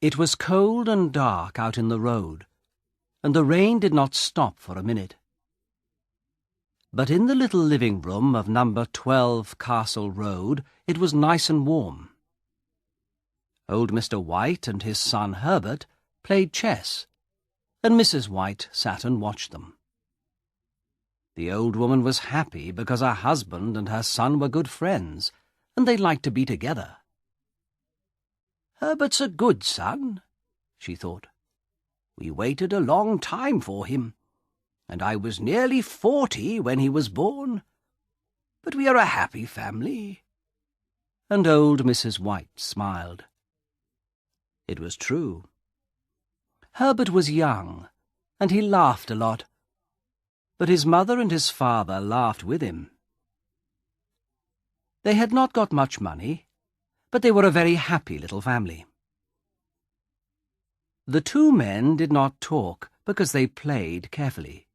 It was cold and dark out in the road, and the rain did not stop for a minute. But in the little living room of number 12 Castle Road it was nice and warm. Old Mr. White and his son Herbert played chess, and Mrs. White sat and watched them. The old woman was happy because her husband and her son were good friends, and they liked to be together. "Herbert's a good son," she thought. "We waited a long time for him, and I was nearly 40 when he was born. But we are a happy family." And old Mrs. White smiled. It was true. Herbert was young, and he laughed a lot, but his mother and his father laughed with him. They had not got much money, but they were a very happy little family. The two men did not talk because they played carefully.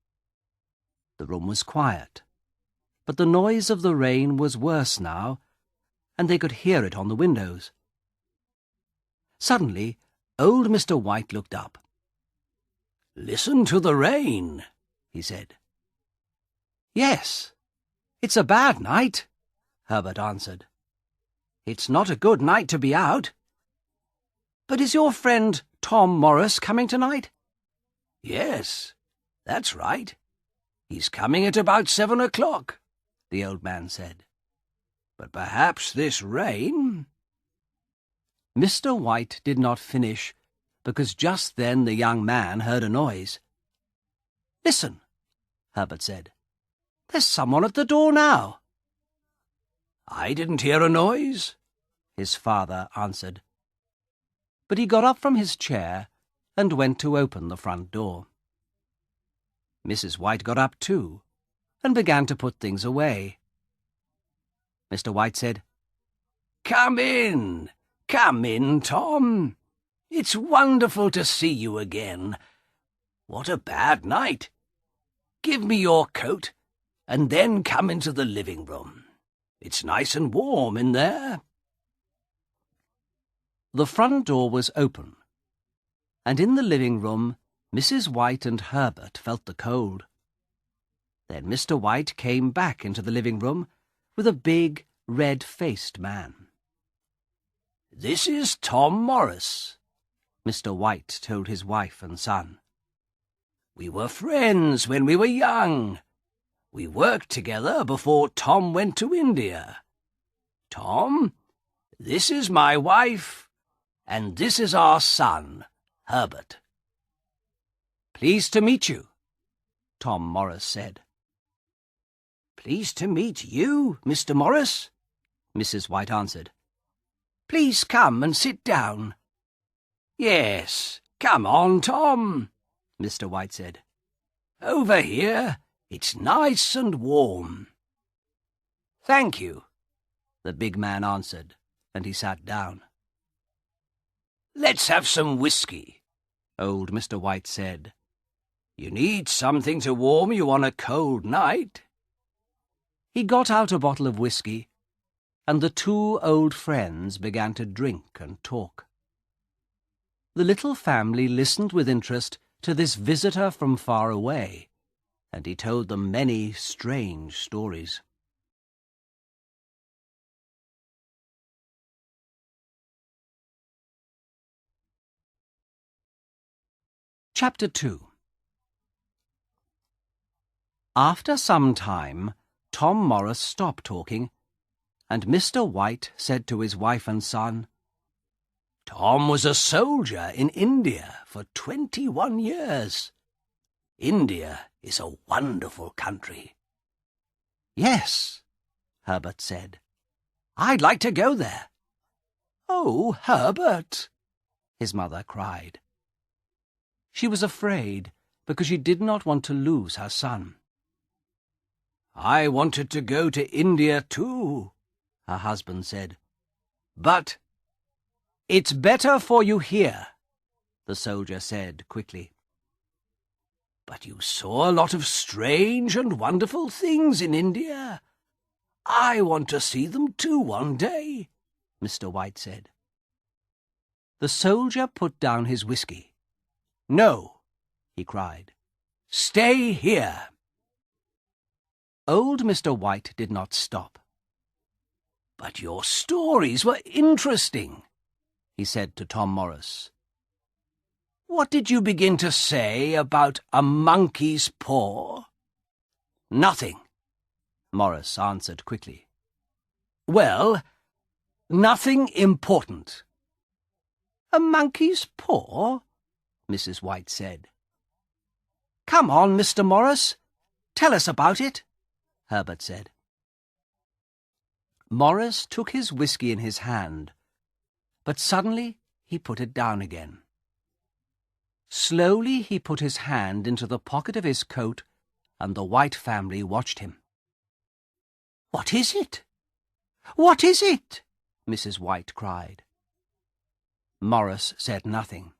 The room was quiet, but the noise of the rain was worse now, and they could hear it on the windows. Suddenly, old Mr. White looked up. "Listen to the rain," he said. "Yes, it's a bad night," Herbert answered. "It's not a good night to be out. But is your friend Tom Morris coming tonight?" "Yes, that's right. He's coming at about 7 o'clock, the old man said. But perhaps this rain—" Mr. White did not finish, because just then the young man heard a noise. "Listen," Herbert said. "There's someone at the door now." "I didn't hear a noise," his father answered. But he got up from his chair and went to open the front door. Mrs. White got up too, and began to put things away. Mr. White said, Come in, Tom. It's wonderful to see you again. What a bad night. Give me your coat, and then come into the living room. It's nice and warm in there." The front door was open, and in the living room Mrs. White and Herbert felt the cold. Then Mr. White came back into the living room with a big, red-faced man. "This is Tom Morris," Mr. White told his wife and son. "We were friends when we were young. We worked together before Tom went to India. Tom, this is my wife, and this is our son, Herbert." "Pleased to meet you," Tom Morris said. "Pleased to meet you, Mr. Morris," Mrs. White answered. "Please come and sit down." "Yes, come on, Tom," Mr. White said. "Over here. It's nice and warm." "Thank you," the big man answered, and he sat down. "Let's have some whiskey," old Mr. White said. "You need something to warm you on a cold night." He got out a bottle of whiskey, and the two old friends began to drink and talk. The little family listened with interest to this visitor from far away, and he told them many strange stories. Chapter 2. After some time, Tom Morris stopped talking, and Mr. White said to his wife and son, "Tom was a soldier in India for 21 years. India is a wonderful country." "Yes," Herbert said. "I'd like to go there." "Oh, Herbert!" his mother cried. She was afraid because she did not want to lose her son. "I wanted to go to India too," her husband said. "But—" "It's better for you here," the soldier said quickly. "But you saw a lot of strange and wonderful things in India. I want to see them too one day," Mr. White said. The soldier put down his whiskey. "No," he cried. "Stay here." Old Mr. White did not stop. "But your stories were interesting," he said to Tom Morris. "What did you begin to say about a monkey's paw?" "Nothing," Morris answered quickly. "Well, nothing important." "A monkey's paw?" Mrs. White said. "Come on, Mr. Morris. Tell us about it," Herbert said. Morris took his whiskey in his hand, but suddenly he put it down again. Slowly he put his hand into the pocket of his coat, and the White family watched him. "What is it? What is it?" Mrs. White cried. Morris said nothing.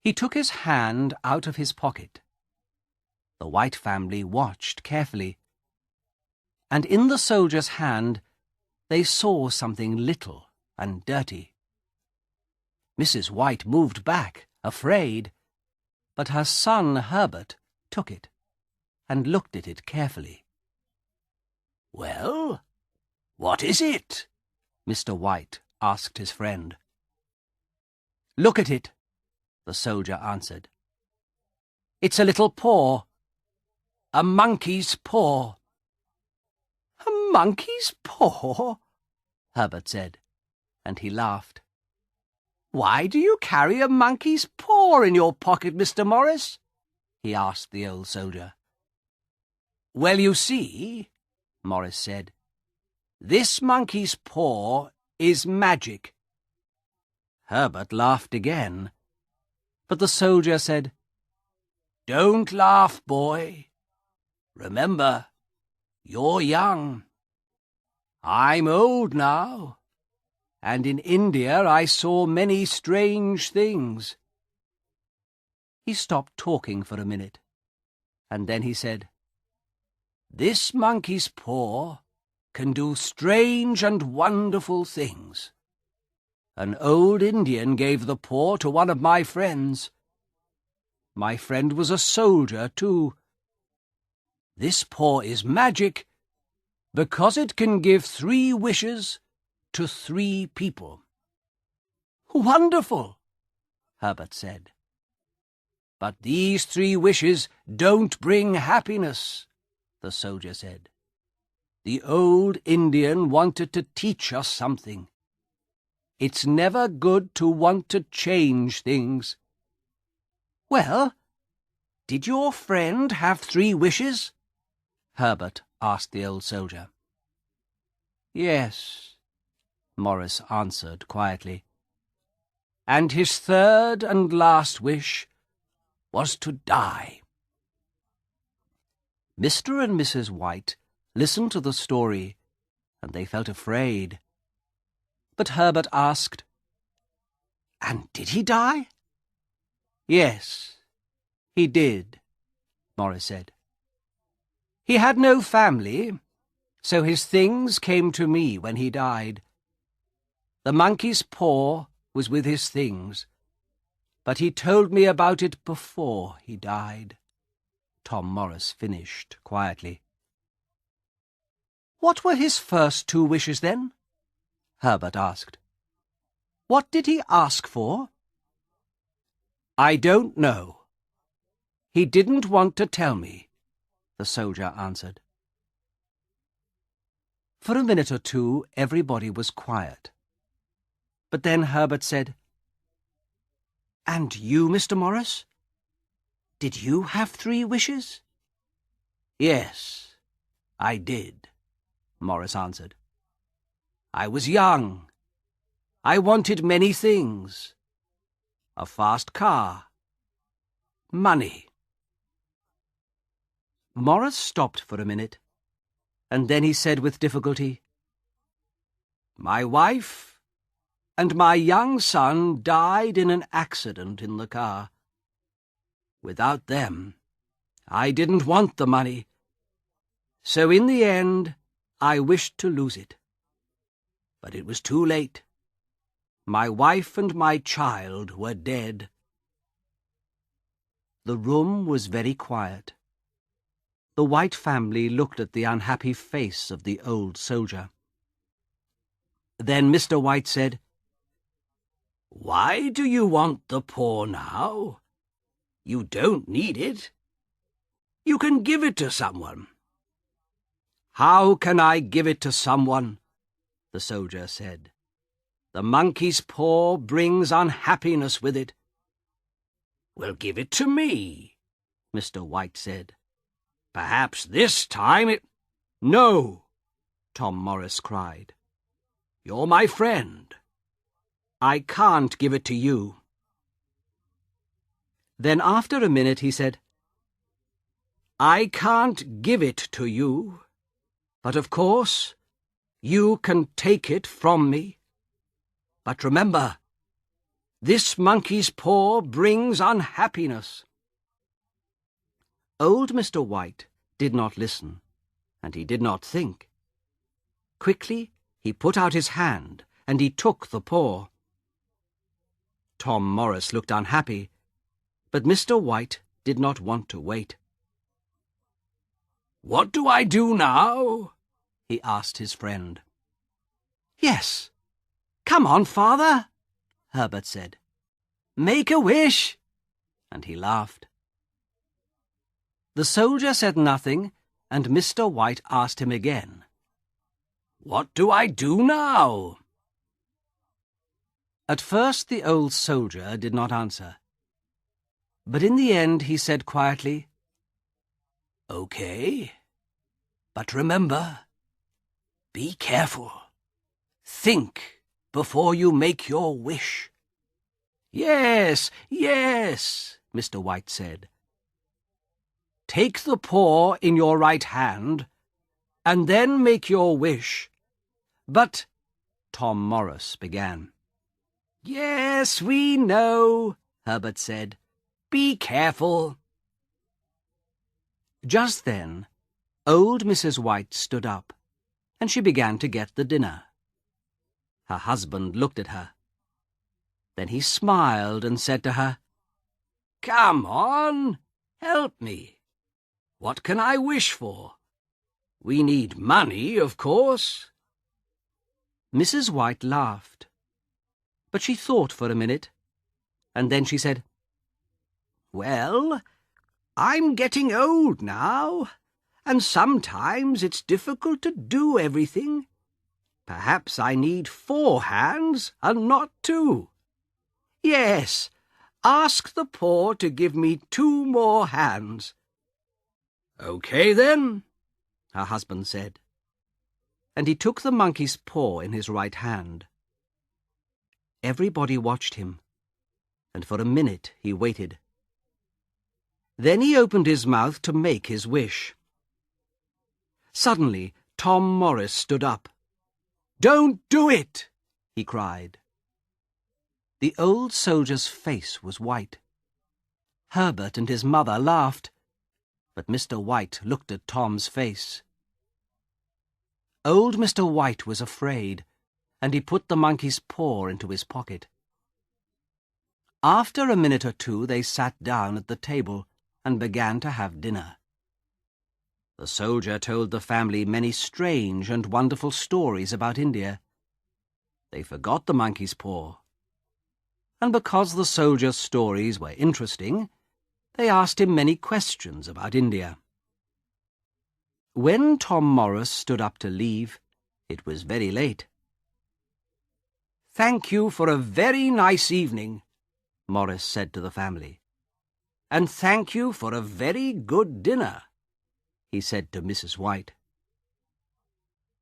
He took his hand out of his pocket. The White family watched carefully, and in the soldier's hand they saw something little and dirty. Mrs. White moved back, afraid, but her son Herbert took it and looked at it carefully. "Well, what is it?" Mr. White asked his friend. "Look at it," the soldier answered. "It's a little paw. A monkey's paw." "A monkey's paw?" Herbert said, and he laughed. "Why do you carry a monkey's paw in your pocket, Mr. Morris?" he asked the old soldier. "Well, you see," Morris said, "this monkey's paw is magic." Herbert laughed again, but the soldier said, "Don't laugh, boy. Remember, you're young. I'm old now, and in India I saw many strange things." He stopped talking for a minute, and then he said, "This monkey's paw can do strange and wonderful things. An old Indian gave the paw to one of my friends. My friend was a soldier, too. This paw is magic because it can give 3 wishes to 3 people." "Wonderful," Herbert said. "But these 3 wishes don't bring happiness," the soldier said. "The old Indian wanted to teach us something. It's never good to want to change things." "Well, did your friend have 3 wishes?" Herbert asked the old soldier. "Yes," Morris answered quietly. "And his 3rd and last wish was to die." Mr. and Mrs. White listened to the story, and they felt afraid. But Herbert asked, "And did he die?" "Yes, he did," Morris said. "He had no family, so his things came to me when he died. The monkey's paw was with his things, but he told me about it before he died," Tom Morris finished quietly. "What were his first 2 wishes, then?" Herbert asked. "What did he ask for?" "I don't know. He didn't want to tell me," the soldier answered. For a minute or 2 everybody was quiet. But then Herbert said, "And you, Mr. Morris? Did you have 3 wishes?" "Yes, I did," Morris answered. "I was young. I wanted many things. A fast car. Money." Morris stopped for a minute, and then he said with difficulty, "My wife and my young son died in an accident in the car. Without them, I didn't want the money. So in the end, I wished to lose it. But it was too late. My wife and my child were dead." The room was very quiet. The White family looked at the unhappy face of the old soldier. Then Mr. White said, "Why do you want the paw now? You don't need it. You can give it to someone." "How can I give it to someone?" the soldier said. "The monkey's paw brings unhappiness with it." "Well, give it to me," Mr. White said. "Perhaps this time it—" "No," Tom Morris cried. "You're my friend. I can't give it to you." Then after a minute he said, "I can't give it to you, but of course you can take it from me. But remember, this monkey's paw brings unhappiness." Old Mr. White did not listen, and he did not think. Quickly he put out his hand, and he took the paw. Tom Morris looked unhappy, but Mr. White did not want to wait. "What do I do now?" he asked his friend. "Yes, come on, father," Herbert said. "Make a wish," and he laughed. The soldier said nothing, and Mr. White asked him again, "What do I do now?" At first the old soldier did not answer, but in the end he said quietly, "Okay, but remember, be careful. Think before you make your wish." "Yes, yes," Mr. White said. "Take the paw in your right hand, and then make your wish." "But—" Tom Morris began. "Yes, we know," Herbert said. "Be careful." Just then, old Mrs. White stood up, and she began to get the dinner. Her husband looked at her. Then he smiled and said to her, "Come on, help me. What can I wish for? We need money, of course." Mrs. White laughed, but she thought for a minute, and then she said, "Well, I'm getting old now, and sometimes it's difficult to do everything. Perhaps I need 4 hands and not 2. Yes, ask the paw to give me 2 more hands." "Okay, then," her husband said, and he took the monkey's paw in his right hand. Everybody watched him, and for a minute he waited. Then he opened his mouth to make his wish. Suddenly, Tom Morris stood up. "Don't do it!" he cried. The old soldier's face was white. Herbert and his mother laughed, but Mr. White looked at Tom's face. Old Mr. White was afraid, and he put the monkey's paw into his pocket. After a minute or two they sat down at the table and began to have dinner. The soldier told the family many strange and wonderful stories about India. They forgot the monkey's paw, and because the soldier's stories were interesting, they asked him many questions about India. When Tom Morris stood up to leave, it was very late. "Thank you for a very nice evening," Morris said to the family. "And thank you for a very good dinner," he said to Mrs. White.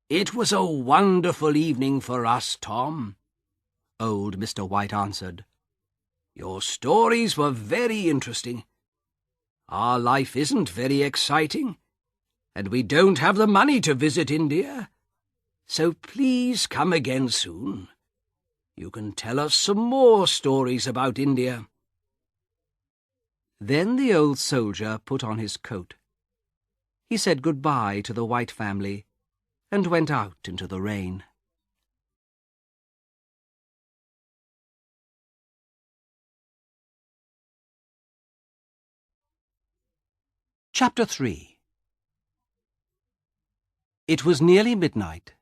"It was a wonderful evening for us, Tom," old Mr. White answered. "Your stories were very interesting. Our life isn't very exciting, and we don't have the money to visit India. So please come again soon. You can tell us some more stories about India." Then the old soldier put on his coat. He said goodbye to the White family and went out into the rain. Chapter 3. It was nearly midnight.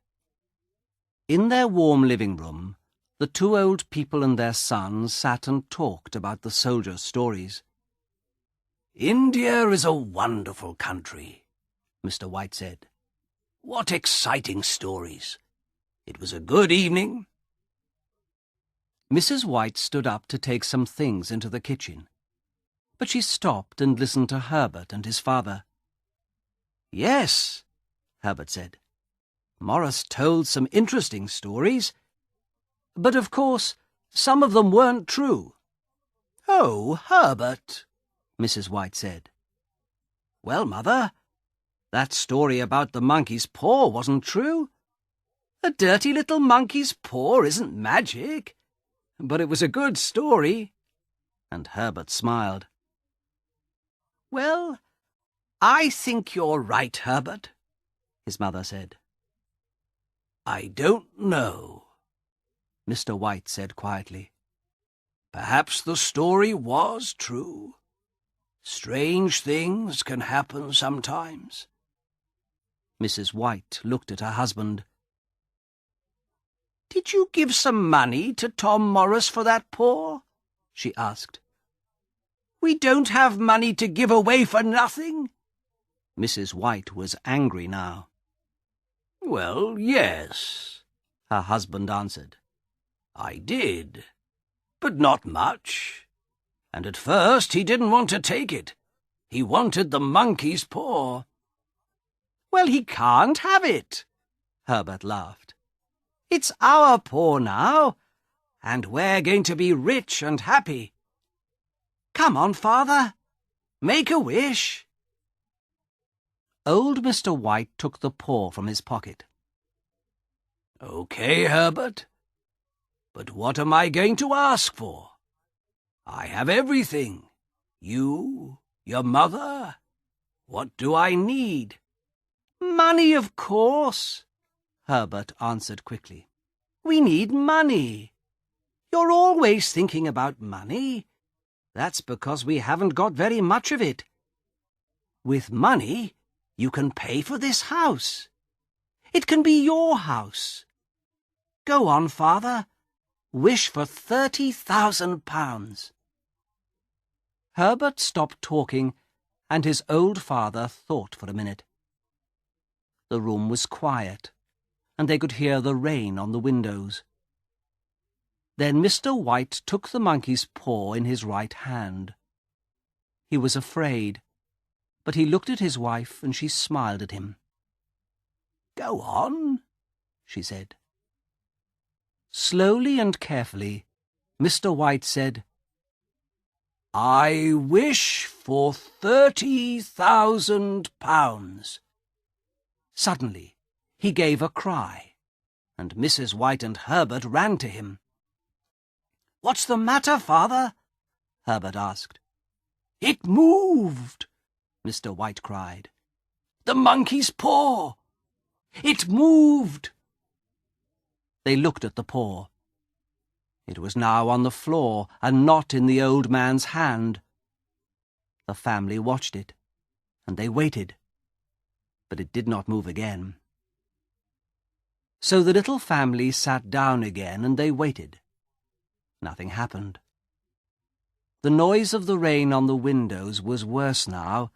In their warm living room, the two old people and their son sat and talked about the soldiers' stories. "India is a wonderful country," Mr. White said. "What exciting stories! It was a good evening." Mrs. White stood up to take some things into the kitchen, but she stopped and listened to Herbert and his father. "Yes," Herbert said, "Morris told some interesting stories, but of course some of them weren't true." "Oh, Herbert," Mrs. White said. "Well, Mother, that story about the monkey's paw wasn't true. A dirty little monkey's paw isn't magic, but it was a good story." And Herbert smiled. "Well, I think you're right, Herbert," his mother said. "I don't know," Mr. White said quietly. "Perhaps the story was true. Strange things can happen sometimes." Mrs. White looked at her husband. "Did you give some money to Tom Morris for that paw?" she asked. "We don't have money to give away for nothing." Mrs. White was angry now. "Well, yes," her husband answered. "I did, but not much. And at first he didn't want to take it. He wanted the monkey's paw." "Well, he can't have it," Herbert laughed. "It's our paw now, and we're going to be rich and happy. Come on, Father, make a wish." Old Mr. White took the paw from his pocket. "Okay, Herbert, but what am I going to ask for? I have everything. You, your mother. What do I need?" "Money, of course," Herbert answered quickly. "We need money. You're always thinking about money. That's because we haven't got very much of it. With money, you can pay for this house. It can be your house. Go on, Father. Wish for £30,000. Herbert stopped talking, and his old father thought for a minute. The room was quiet, and they could hear the rain on the windows. Then Mr. White took the monkey's paw in his right hand. He was afraid, but he looked at his wife, and she smiled at him. "Go on," she said. Slowly and carefully, Mr. White said, "I wish for £30,000. Suddenly, he gave a cry, and Mrs. White and Herbert ran to him. "What's the matter, Father?" Herbert asked. "It moved," Mr. White cried. "The monkey's paw! It moved!" They looked at the paw. It was now on the floor and not in the old man's hand. The family watched it, and they waited, but it did not move again. So the little family sat down again, and they waited. Nothing happened. The noise of the rain on the windows was worse now,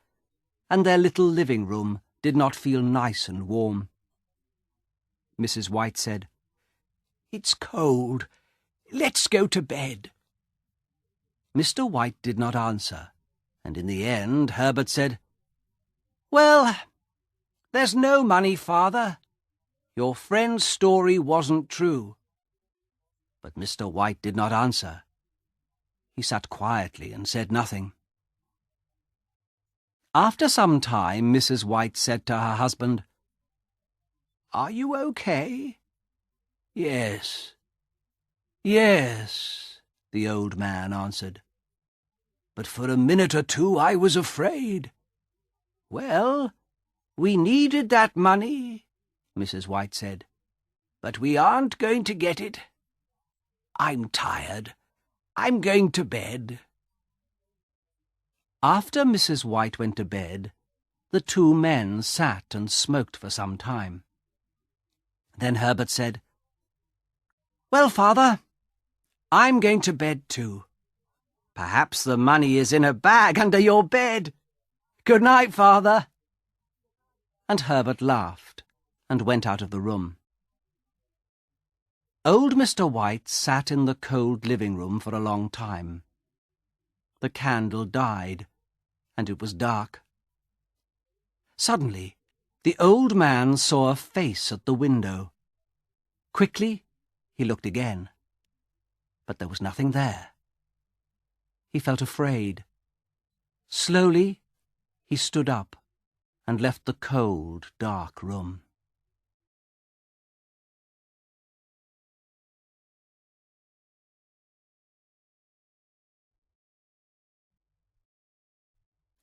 and their little living room did not feel nice and warm. Mrs. White said, "It's cold. Let's go to bed." Mr. White did not answer, and in the end Herbert said, "Well, there's no money, Father. Your friend's story wasn't true." But Mr. White did not answer. He sat quietly and said nothing. After some time, Mrs. White said to her husband, "Are you okay?" "Yes, yes," the old man answered. "But for a minute or two I was afraid." "Well, we needed that money," Mrs. White said, "but we aren't going to get it. I'm tired. I'm going to bed." After Mrs. White went to bed, The two men sat and smoked for some time. Then Herbert said, "Well, Father, I'm going to bed too. Perhaps the money is in a bag under your bed. Good night, Father." And Herbert laughed and went out of the room. Old Mr. White sat in the cold living room for a long time. The candle died, and it was dark. Suddenly, the old man saw a face at the window. Quickly, he looked again, but there was nothing there. He felt afraid. Slowly, he stood up and left the cold, dark room.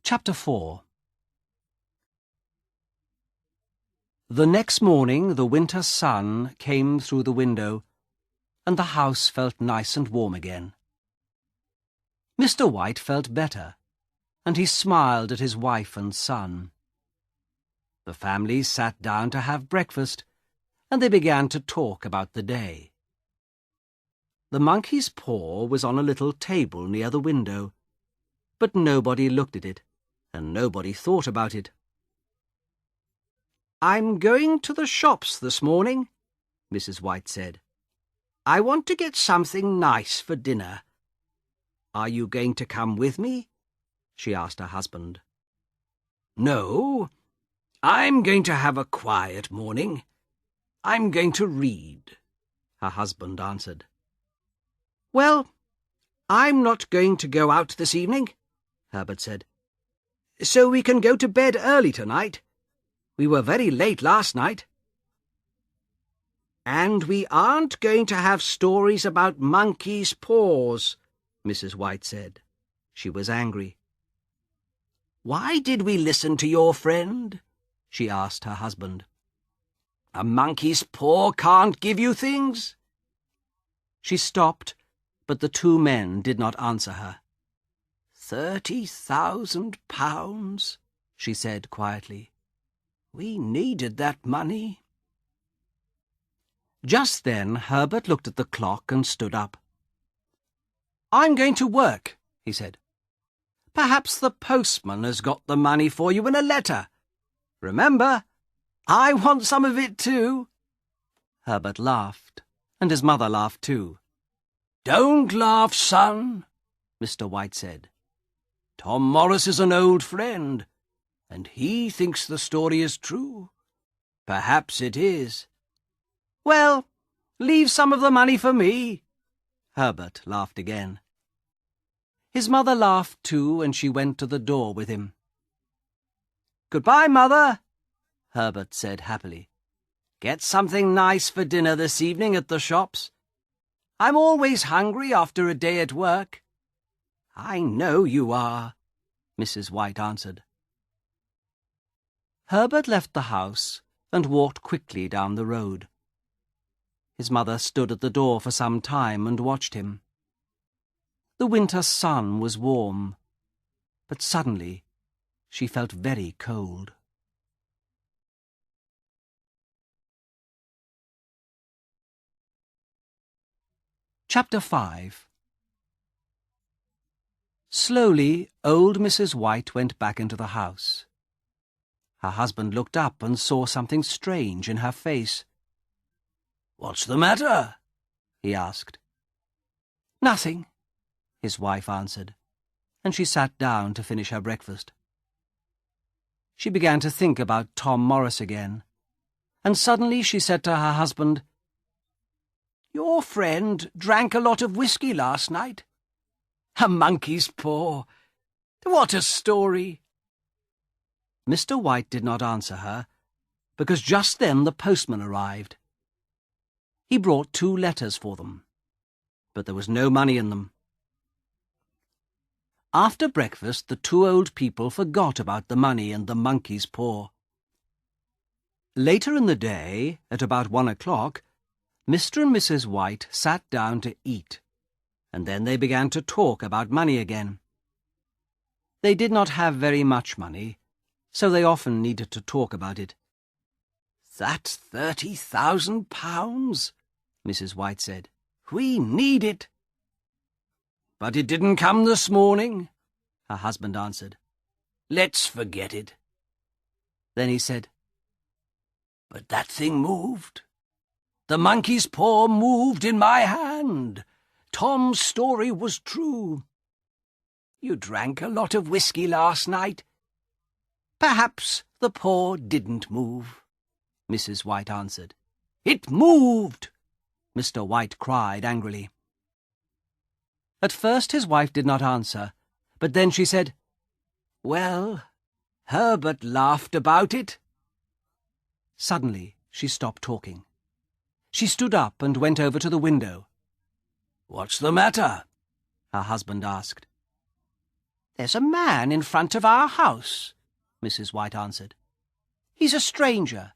Chapter 4. The next morning the winter sun came through the window, and the house felt nice and warm again. Mr. White felt better, and he smiled at his wife and son. The family sat down to have breakfast, and they began to talk about the day. The monkey's paw was on a little table near the window, but nobody looked at it, and nobody thought about it. "I'm going to the shops this morning," Mrs. White said. "I want to get something nice for dinner. Are you going to come with me?" she asked her husband. "No, I'm going to have a quiet morning. I'm going to read," her husband answered. "Well, I'm not going to go out this evening," Herbert said. "So we can go to bed early tonight. We were very late last night." "And we aren't going to have stories about monkeys' paws," Mrs. White said. She was angry. "Why did we listen to your friend?" she asked her husband. "A monkey's paw can't give you things." She stopped, but the two men did not answer her. £30,000, she said quietly. "We needed that money." Just then Herbert looked at the clock and stood up. "I'm going to work," he said. "Perhaps the postman has got the money for you in a letter. Remember, I want some of it too." Herbert laughed, and his mother laughed too. "Don't laugh, son," Mr. White said. "Tom Morris is an old friend, and he thinks the story is true. Perhaps it is." "Well, leave some of the money for me." Herbert laughed again. His mother laughed too, and she went to the door with him. "Goodbye, Mother," Herbert said happily. "Get something nice for dinner this evening at the shops. I'm always hungry after a day at work." "I know you are," Mrs. White answered. Herbert left the house and walked quickly down the road. His mother stood at the door for some time and watched him. The winter sun was warm, but suddenly she felt very cold. Chapter 5. Slowly, old Mrs. White went back into the house. Her husband looked up and saw something strange in her face. "What's the matter?" he asked. "Nothing," his wife answered, and she sat down to finish her breakfast. She began to think about Tom Morris again, and suddenly she said to her husband, "Your friend drank a lot of whiskey last night. A monkey's paw. What a story!" Mr. White did not answer her, because just then the postman arrived. He brought 2 letters for them, but there was no money in them. After breakfast, the 2 old people forgot about the money and the monkey's paw. Later in the day, at about 1 o'clock, Mr. and Mrs. White sat down to eat, and then they began to talk about money again. They did not have very much money, so they often needed to talk about it. "That's £30,000, Mrs. White said. "We need it." "But it didn't come this morning," her husband answered. "Let's forget it." Then he said, "But that thing moved. The monkey's paw moved in my hand. Tom's story was true. You drank a lot of whiskey last night. Perhaps the paw didn't move," Mrs. White answered. "It moved!" Mr. White cried angrily. At first his wife did not answer, but then she said, "Well, Herbert laughed about it." Suddenly she stopped talking. She stood up and went over to the window. "What's the matter?" her husband asked. "There's a man in front of our house," Mrs. White answered. "He's a stranger,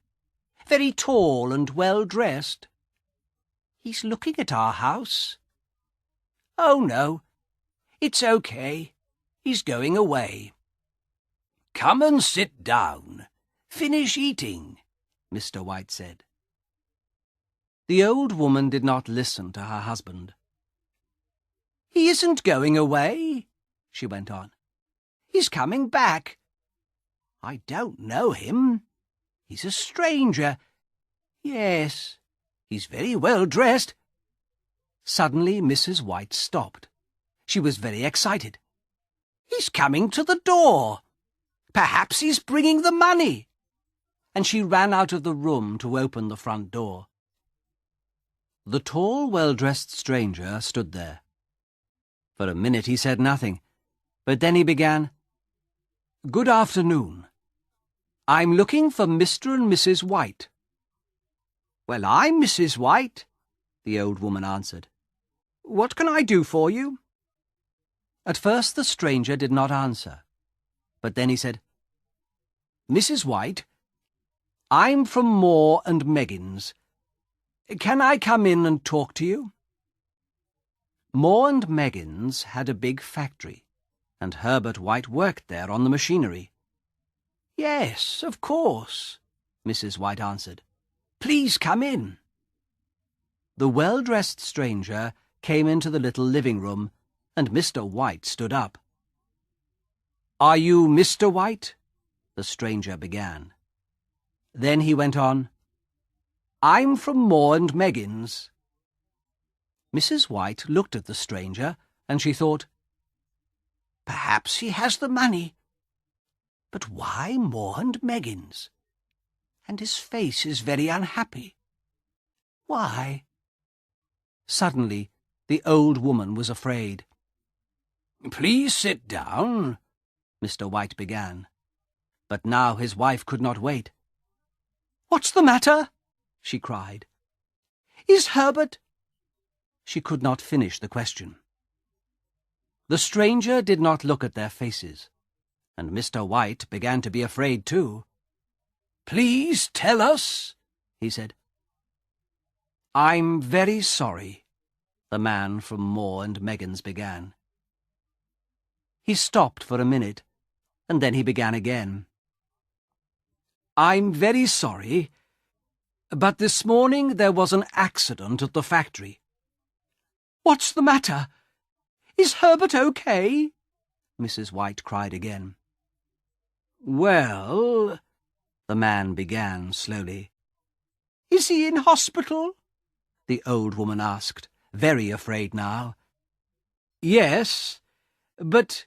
very tall and well-dressed. He's looking at our house." "Oh, no, it's okay. He's going away." "Come and sit down. Finish eating," Mr. White said. The old woman did not listen to her husband. "He isn't going away," she went on. "He's coming back. I don't know him. He's a stranger. Yes, he's very well dressed." Suddenly Mrs. White stopped. She was very excited. "He's coming to the door. Perhaps he's bringing the money." And she ran out of the room to open the front door. The tall, well-dressed stranger stood there. For a minute he said nothing, but then he began, "Good afternoon. I'm looking for Mr. and Mrs. White." "Well, I'm Mrs. White," the old woman answered. "What can I do for you?" At first the stranger did not answer, but then he said, "Mrs. White, I'm from Moore and Meggins. Can I come in and talk to you?" Moore and Meggins had a big factory, and Herbert White worked there on the machinery. "Yes, of course," Mrs. White answered. "Please come in." The well-dressed stranger came into the little living room, and Mr. White stood up. "Are you Mr. White?" the stranger began. Then he went on, "I'm from Moore and Meggins." Mrs. White looked at the stranger, and she thought, "Perhaps he has the money. But why Moore and Meggins? And his face is very unhappy. Why?" Suddenly, the old woman was afraid. "Please sit down," Mr. White began. But now his wife could not wait. "What's the matter?" she cried. "Is Herbert—" She could not finish the question. The stranger did not look at their faces, and Mr. White began to be afraid too. "Please tell us," he said. "I'm very sorry," the man from Moore and Meggins began. He stopped for a minute, and then he began again. "I'm very sorry, but this morning there was an accident at the factory." "What's the matter? Is Herbert okay?" Mrs. White cried again. "Well," the man began slowly. "Is he in hospital?" the old woman asked, very afraid now. "Yes, but—"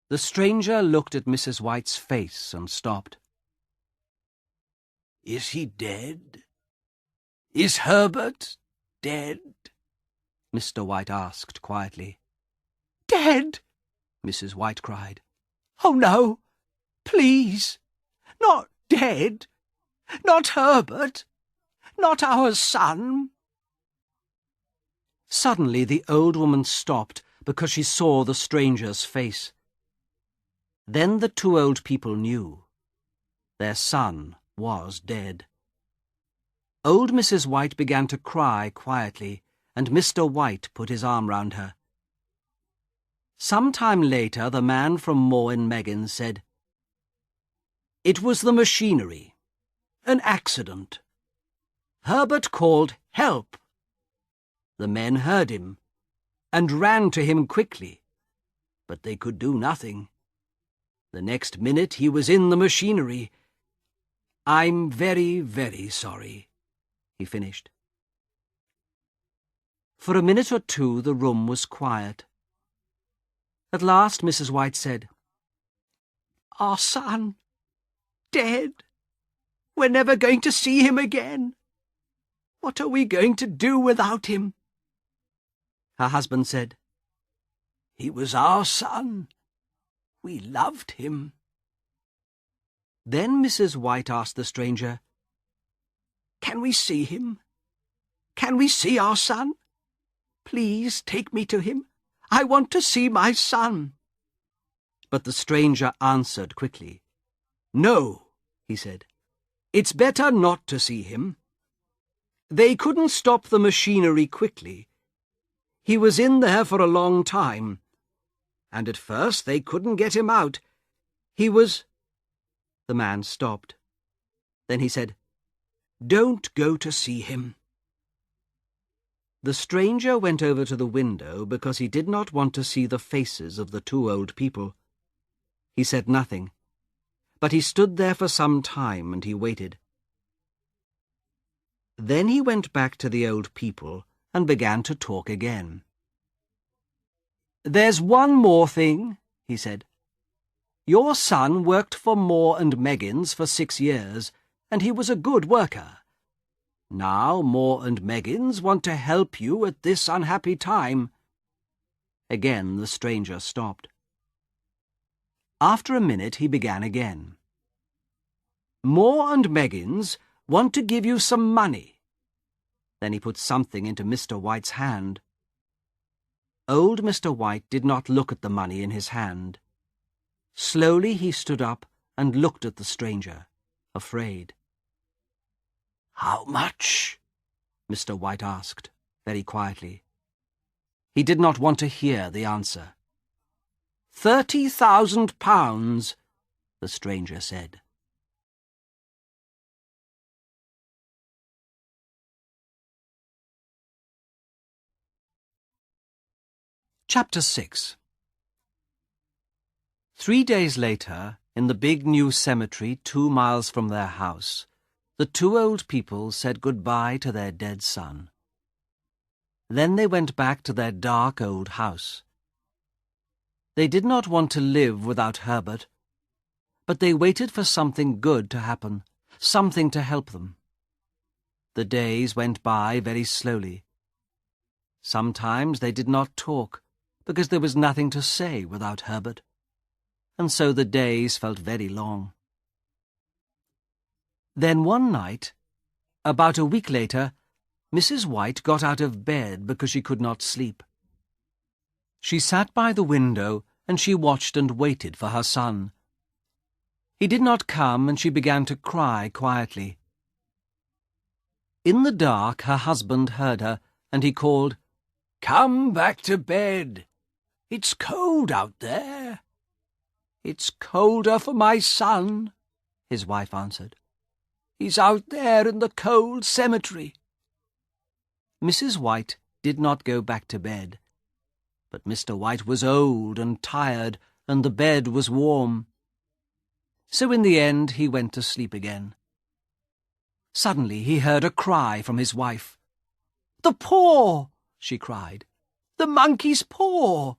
The stranger looked at Mrs. White's face and stopped. "Is he dead? Is Herbert dead?" Mr. White asked quietly. "Dead?" Mrs. White cried. "Oh, no! Please! Not dead! Not Herbert! Not our son!" Suddenly the old woman stopped because she saw the stranger's face. Then the two old people knew. Their son was dead. Old Mrs. White began to cry quietly, and Mr. White put his arm round her. Some time later the man from Moore and Meggins said, It was the machinery. An accident. Herbert called help. The men heard him and ran to him quickly, but they could do nothing. The next minute he was in the machinery. "I'm very, very sorry," he finished. For a minute or two the room was quiet. At last Mrs. White said, "Our son, dead. We're never going to see him again. What are we going to do without him?" Her husband said, "He was our son. We loved him." Then Mrs. White asked the stranger, "Can we see him? Can we see our son? Please take me to him. I want to see my son." But the stranger answered quickly. "No," he said. "It's better not to see him. They couldn't stop the machinery quickly. He was in there for a long time, and at first they couldn't get him out. He was—" The man stopped. Then he said, "Don't go to see him." The stranger went over to the window because he did not want to see the faces of the two old people. He said nothing, but he stood there for some time and he waited. Then he went back to the old people and began to talk again. "There's one more thing," he said. "Your son worked for Moore and Meggins for 6 years, and he was a good worker. Now Moore and Meggins want to help you at this unhappy time." Again the stranger stopped. After a minute he began again. "Moore and Meggins want to give you some money." Then he put something into Mr. White's hand. Old Mr. White did not look at the money in his hand. Slowly he stood up and looked at the stranger, afraid. "How much?" Mr. White asked, very quietly. He did not want to hear the answer. £30,000, the stranger said. Chapter 6. 3 days later, in the big new cemetery 2 miles from their house, the two old people said goodbye to their dead son. Then they went back to their dark old house. They did not want to live without Herbert, but they waited for something good to happen, something to help them. The days went by very slowly. Sometimes they did not talk, because there was nothing to say without Herbert, and so the days felt very long. Then one night, about a week later, Mrs. White got out of bed because she could not sleep. She sat by the window and she watched and waited for her son. He did not come and she began to cry quietly. In the dark her husband heard her and he called, "Come back to bed. It's cold out there." "It's colder for my son," his wife answered. "He's out there in the cold cemetery." Mrs. White did not go back to bed, but Mr. White was old and tired, and the bed was warm. So in the end he went to sleep again. Suddenly he heard a cry from his wife. "The paw!" she cried. "The monkey's paw!"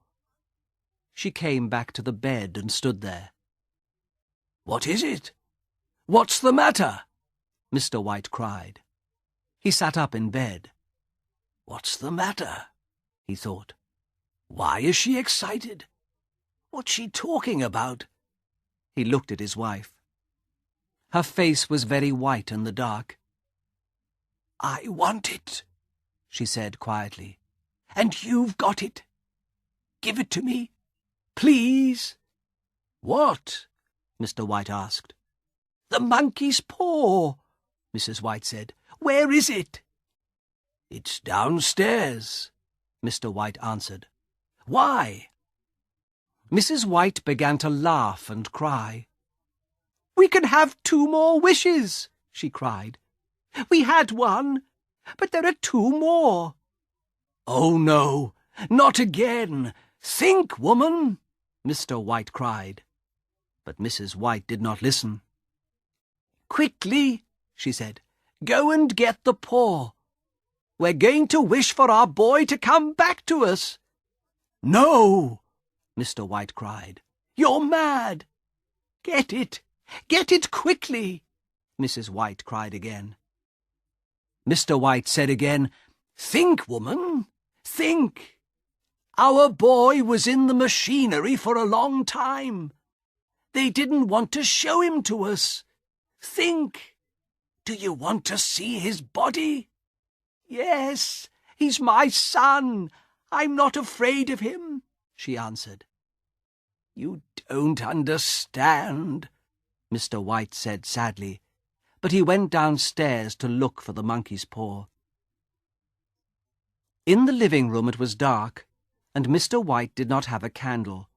She came back to the bed and stood there. "What is it? What's the matter?" Mr. White cried. He sat up in bed. "What's the matter?" he thought. "Why is she excited? What's she talking about?" He looked at his wife. Her face was very white in the dark. "I want it," she said quietly, "and you've got it. Give it to me, please." "What?" Mr. White asked. "The monkey's paw," Mrs. White said. "Where is it?" "It's downstairs," Mr. White answered. "Why?" Mrs. White began to laugh and cry. We can have 2 more wishes, she cried. We had one, but there are 2 more. Oh, no, not again. Think, woman, Mr. White cried. But Mrs. White did not listen. Quickly, she said, go and get the paw. We're going to wish for our boy to come back to us. No, Mr. White cried. You're mad. Get it quickly, Mrs. White cried again. Mr. White said again, think, woman, think. Our boy was in the machinery for a long time. They didn't want to show him to us. Think. Do you want to see his body? Yes, he's my son. I'm not afraid of him, she answered. You don't understand, Mr. White said sadly, but he went downstairs to look for the monkey's paw. In the living room it was dark, and Mr. White did not have a candle.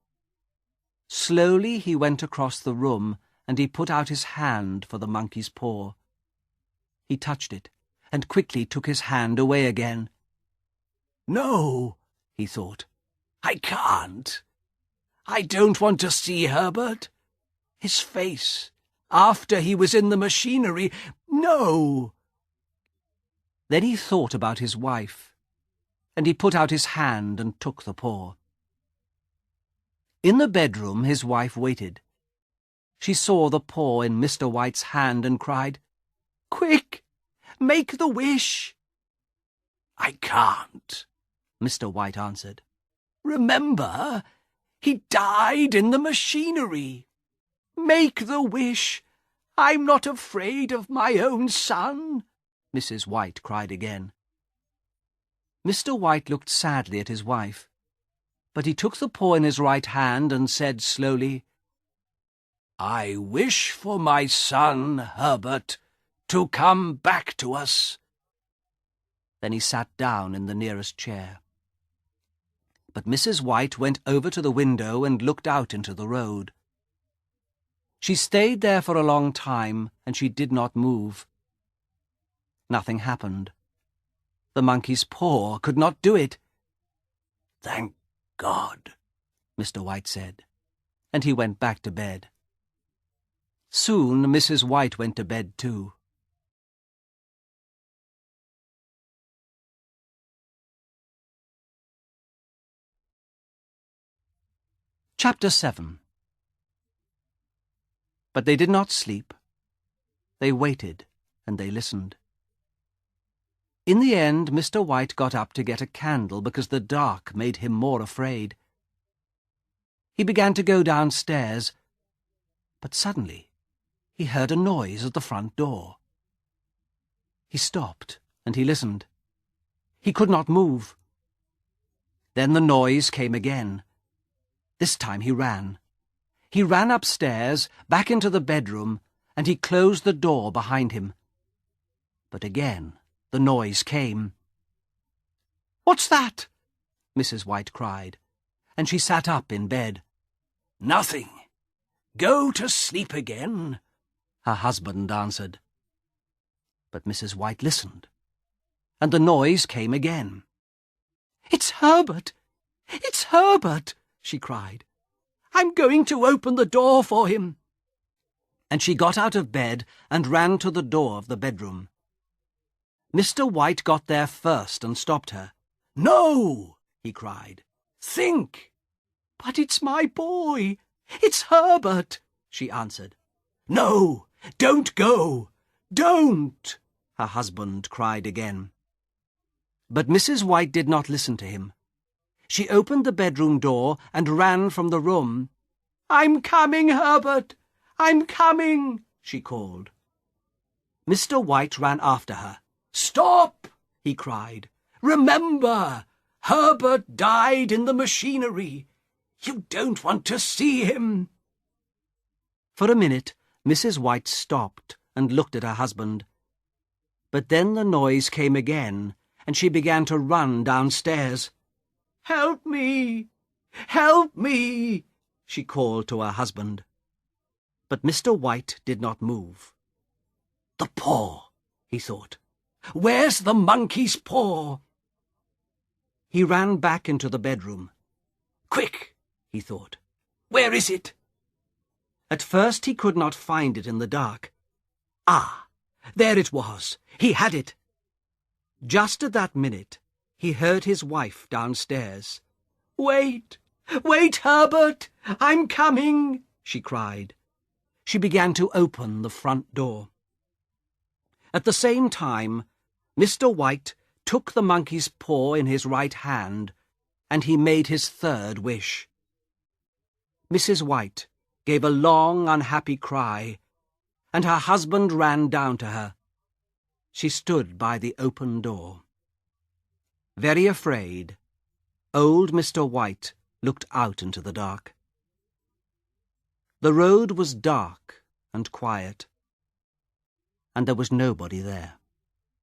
Slowly he went across the room, and he put out his hand for the monkey's paw. He touched it, and quickly took his hand away again. No, he thought, I can't. I don't want to see Herbert. His face, after he was in the machinery, no. Then he thought about his wife, and he put out his hand and took the paw. In the bedroom his wife waited. She saw the paw in Mr. White's hand and cried, Quick, make the wish. I can't, Mr. White answered. Remember, he died in the machinery. Make the wish. I'm not afraid of my own son, Mrs. White cried again. Mr. White looked sadly at his wife, but he took the paw in his right hand and said slowly, I wish for my son, Herbert, to come back to us. Then he sat down in the nearest chair. But Mrs. White went over to the window and looked out into the road. She stayed there for a long time, and she did not move. Nothing happened. The monkey's paw could not do it. Thank God, Mr. White said, and he went back to bed. Soon Mrs. White went to bed too. Chapter 7. But they did not sleep. They waited, and they listened. In the end, Mr. White got up to get a candle because the dark made him more afraid. He began to go downstairs, but suddenly he heard a noise at the front door. He stopped, and he listened. He could not move. Then the noise came again. This time he ran. He ran upstairs, back into the bedroom, and he closed the door behind him. But again the noise came. What's that? Mrs. White cried, and she sat up in bed. Nothing. Go to sleep again, her husband answered. But Mrs. White listened, and the noise came again. It's Herbert! It's Herbert! She cried. I'm going to open the door for him. And she got out of bed and ran to the door of the bedroom. Mr. White got there first and stopped her. No, he cried. Think. But it's my boy. It's Herbert, she answered. No, don't go. Don't, her husband cried again. But Mrs. White did not listen to him. She opened the bedroom door and ran from the room. I'm coming, Herbert! I'm coming! She called. Mr. White ran after her. Stop! He cried. Remember, Herbert died in the machinery. You don't want to see him. For a minute, Mrs. White stopped and looked at her husband. But then the noise came again, and she began to run downstairs. Help me! Help me! She called to her husband. But Mr. White did not move. "The paw," he thought. "Where's the monkey's paw?" He ran back into the bedroom. "Quick," he thought. "Where is it?" At first he could not find it in the dark. Ah, there it was. He had it. Just at that minute, he heard his wife downstairs. "Wait! Wait, Herbert! I'm coming!" she cried. She began to open the front door. At the same time, Mr. White took the monkey's paw in his right hand, and he made his third wish. Mrs. White gave a long, unhappy cry, and her husband ran down to her. She stood by the open door. Very afraid, old Mr. White looked out into the dark. The road was dark and quiet, and there was nobody there.